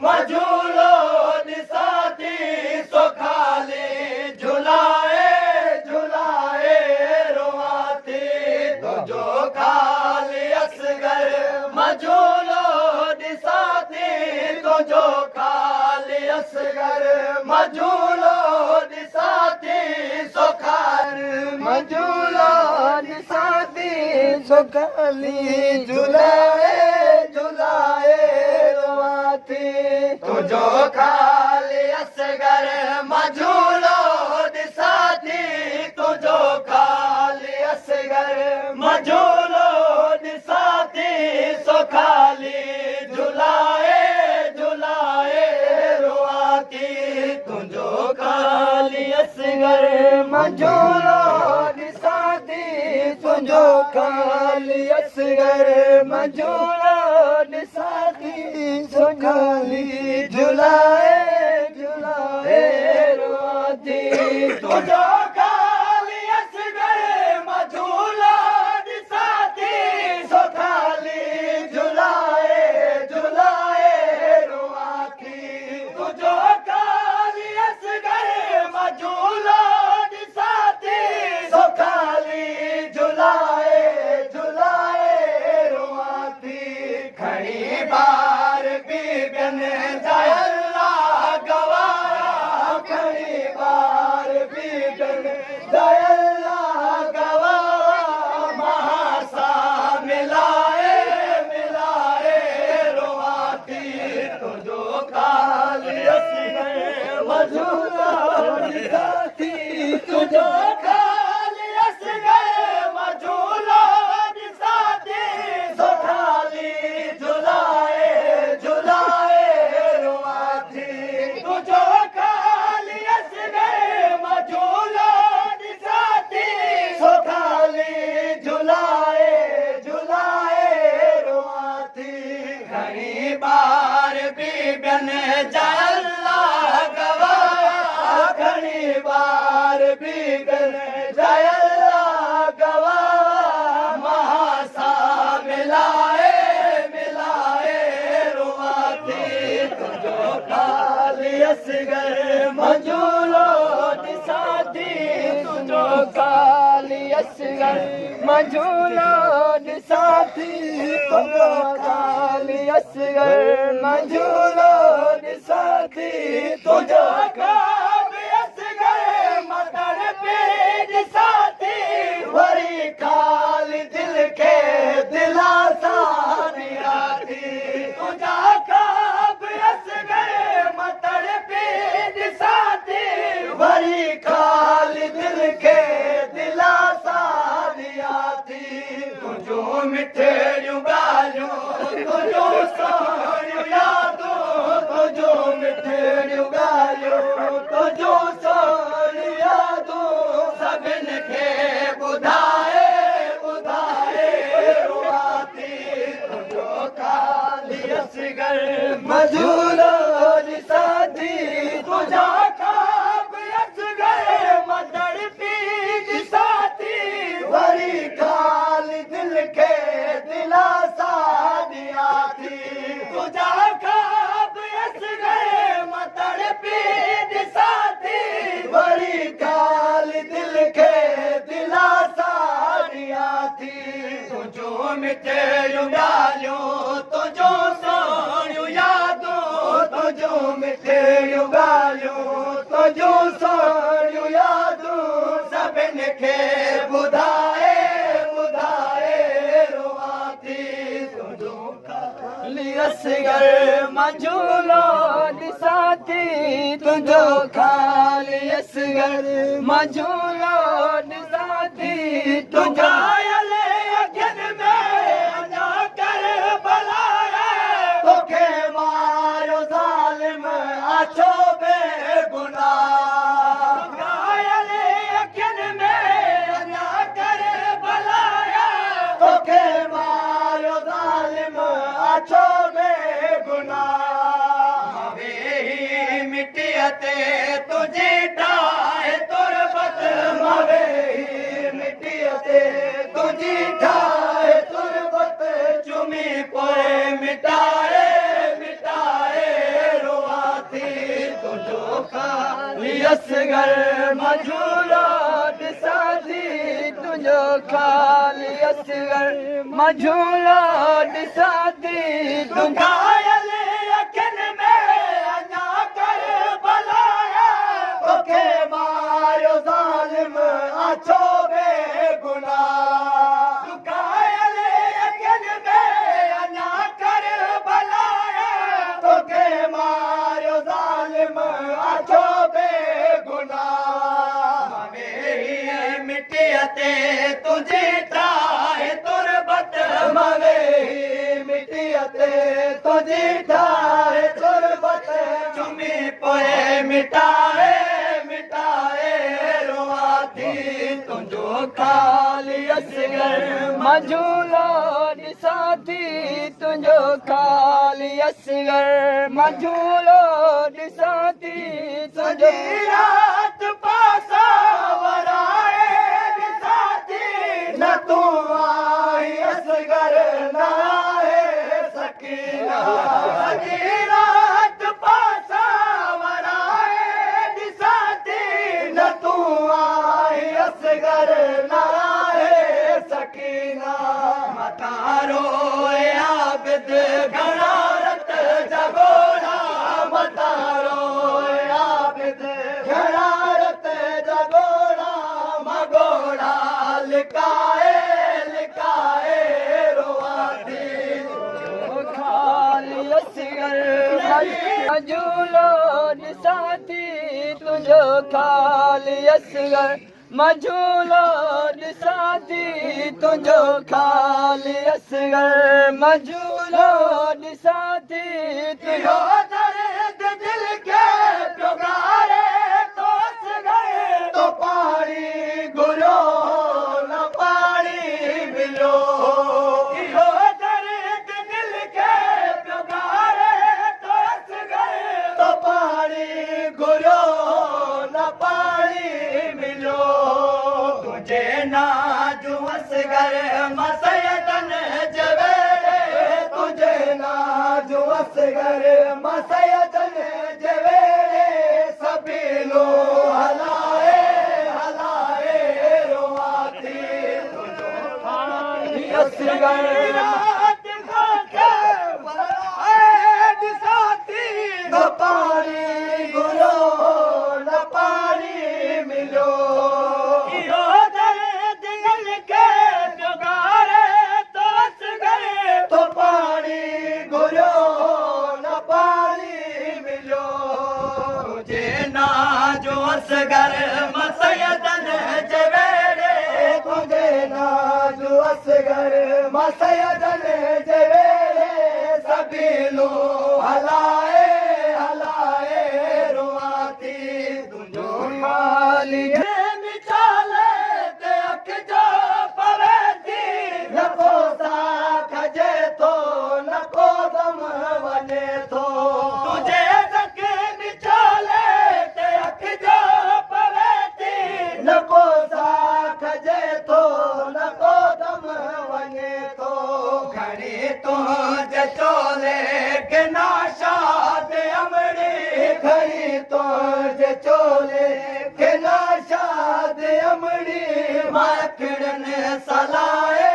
मझूलो निसाती सो खाली झुलाए झुलाए रोआती तुझो खाली असगर मझूलो निसाती तुझो खाली असगर मझूलो निसाती सो खाली मझूलो निसाती सो खाली झुलाए झुलाए रोआती तुझो खाली असगर मझूलो निसाती तुझो खाली असगर मझूलो निसाती सो खाली झुलाए झुलाए रोआती तुझो खाली असगर मझूलो निसाती तुझो खाली असगर मझूलो निसाती सो खाली झुलाए झुलाए रोआती तुझो खाली असगर मझूलो निसाती सो खाली झुलाए झुलाए रोआती तुझो खाली असगर मझूलो निसाती सो खाली झुलाए झुलाए रोआती खड़ी बार बीबियन जायल्ला गवाया खड़ी बार बीबियन जायल्ला गवाया महासा मिलाए मिलाए रोआती तुझो खाली असगर मझूलो निसाती तुझो खाली असगर मझूलो निसाती सो खाली झुलाए झुलाए रोआती तुझो खाली असगर मझूलो निसाती सो खाली झुलाए झुलाए रोआती घणी बार बीबियन जायल्ला गवाया घणी बार बीबियन जायल्ला गवाया महासा मिलाए मिलाए रोआती तुझो खाली असगर मझूलो निसाती तुझो खाली असगर मझूलो निसाती तुझो खाली असगर मझूलो निसाती तुझो खाली असगर मदर पे निसाती वरी खाली दिल के दिलासा नियाती तुझा खाब असगर मदर पे निसाती वरी खाली दिल के दिलासा नियाती तुझो मिठड़ियूं ॻाल्हियूं तुझो सोहणियूं यादूं तुझो मिठड़ियूं ॻाल्हियूं तुझो सोहणियूं यादूं सभिनि खे ॿुधाए ॿुधाए रोआती तुझो खाली असगर मझूलो निसाती तुझा खाब असगर मदर पी निसाती वरी खाली दिल के दिलासा नियाती तुझा खाब असगर मदर पी निसाती वरी खाली दिल के दिलासा नियाती तुझो मिठड़ियूं ॻाल्हियूं तुझो सोहणियूं यादूं तुझो मिठड़ियूं ॻाल्हियूं तुझो सोहणियूं यादूं सभिनि खे ॿुधाए ॿुधाए रोआती तुझो खाली असगर मझूलो निसाती तुझो खाली असगर मझूलो निसाती तुझा अखियुनि में अञा कर भलाए तोखे मारियो ज़ालिम आछो बेगुनाह अखियुनि में अञा कर भलाए तोखे मारियो ज़ालिम आछो बेगुनाह वेही मिटीअ ते तुझी ठाहे तुरबत वेही मिटीअ ते तुझी ठाहे तुरबत चुमी पोइ मिटाए मिटाए असगर मझूलो ॾिसां थी तुंहिंजो ख़ाली असगर मझूलो ॾिसां थी घायल अखियुनि में अञा कर भलाया तोखे मारियो ज़ालिम आछो बेगुनाह घायल अखियुनि में अञा कर भलाया तोखे मारियो ज़ालिम आछो बेगुनाह मिटीअ ते तुंहिंजी ठाहे तुरबत मवे मिटीअ ते तुंहिंजी ठाहे तुरबत चुमी पोइ मिटाए मिटाए रोआ थी तुंहिंजो ख़ाली असगर मझूलो ॾिसां थी तुंहिंजो ख़ाली असगर मझूलो ॾिसां थी तुंहिंजी राति पासा वराए ॾिसां थी न तूं आई असगर न आहे सकीना सॼी राति पासा वराए ॾिसां थी न तूं आई असगर न आहे सकीना मथां रोए आबिद घणा रत जगोड़ा मथां रोए आबिद घणा रत जगोड़ा मगोड़ा लिकाए लिकाए रोआ थी ख़ाली असगर मझूलो ॾिसां थी तुंहिंजो ख़ाली असगर मझूलो ॾिसां थी तुंहिंजो ख़ाली असगर मझूलो ॾिसां थी तुंहिंजो दर्द दिल खे पुकारे तो असगर तो पाणी घुरियो न पाणी मिलियो इहो दर्द दिल खे पुकारे तो असगर तो पाणी घुरियो न पाणी मिलियो तुंहिंजे नाजू असगर मसयदन जवेड़े तुंहिंजे नाजू असगर मसयदन जवेड़े सबीलो हलाए हलाए रोआ थी तुंहिंजो ख़ाली असगर राति खां ॾिसां थी न पाणी घुरियो न पाणी मिलियो इहो दर्द दिल खे पुकारे तो असगर तो पाणी घुरियो न पाणी मिलियो तुंहिंजे नाजो असगर मसयदन जवेड़े तुंहिंजे नाजो असगर मसयदन जवेड़े सबीलो हलाए हलाए रोआ थी तुंहिंजो ख़ाली मिसाले ते अख जो पवे थी न को साख जे थो न को दम वञे थो तुंहिंजे तक मिसाले ते अख जो पवे थी न को साख जे थो न को दम वञे थो घणी तुंहिंजे चोले के नाशाद अमड़ी घणी तुंहिंजे चोले के नाशाद अमड़ी माखड़न सलाए